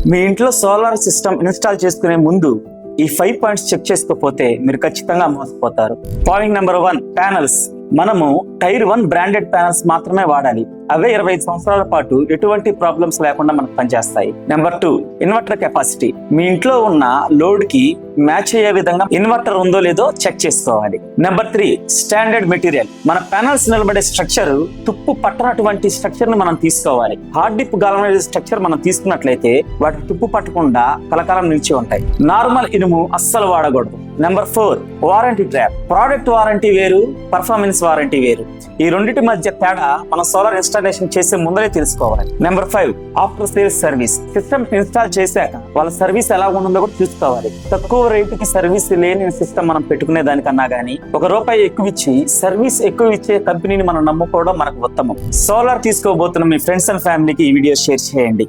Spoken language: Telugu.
మీ ఇంట్లో సోలార్ సిస్టమ్ ఇన్స్టాల్ చేసుకునే ముందు ఈ 5 పాయింట్స్ చెక్ చేసుకోకపోతే మీరు ఖచ్చితంగా మోసపోతారు. Point number 1, panels. మనము టైర్ 1 బ్రాండెడ్ ప్యానల్స్ మాత్రమే వాడాలి. అవే 25 సంవత్సరాల పాటు ఎటువంటి ప్రాబ్లమ్స్ లేకుండా మనకు పనిచేస్తాయి. Number 2, inverter capacity. మీ ఇంట్లో ఉన్న లోడ్ కి మ్యాచ్ అయ్యే విధంగా ఇన్వర్టర్ ఉందో లేదో చెక్ చేసుకోవాలి. Number 3, standard material. మన ప్యానల్స్ నిలబడే స్ట్రక్చర్ తుప్పు పట్టనటువంటి స్ట్రక్చర్ ని మనం తీసుకోవాలి. హార్డ్ డిప్ గాల్వనైజ్డ్ స్ట్రక్చర్ మనం తీసుకున్నట్లయితే వాటికి తుప్పు పట్టకుండా కలకాలం నిలిచి ఉంటాయి. నార్మల్ ఇనుము అస్సలు వాడకూడదు. Number 4, warranty trap. Product warranty వేరు, పర్ఫార్మెన్స్ వారంటీ వేరు. ఈ రెండింటి మధ్య తేడా మనం సోలార్ ఇన్స్టాలేషన్ చేసే ముందరే తెలుసుకోవాలి. Number 5, after sales service. System install చేశాక వాళ్ళ సర్వీస్ ఎలా ఉంటుందో కూడా చూసుకోవాలి. తక్కువ రేటుకి సర్వీస్ లేని సిస్టమ్ మనం పెట్టుకునే దానికన్నా గానీ ₹1 ఎక్కువ ఇచ్చి సర్వీస్ ఎక్కువ ఇచ్చే కంపెనీని మనం నమ్ముకోవడం మనకు ఉత్తమం. సోలార్ తీసుకోబోతున్న మీ ఫ్రెండ్స్ అండ్ ఫ్యామిలీకి ఈ వీడియో షేర్ చేయండి.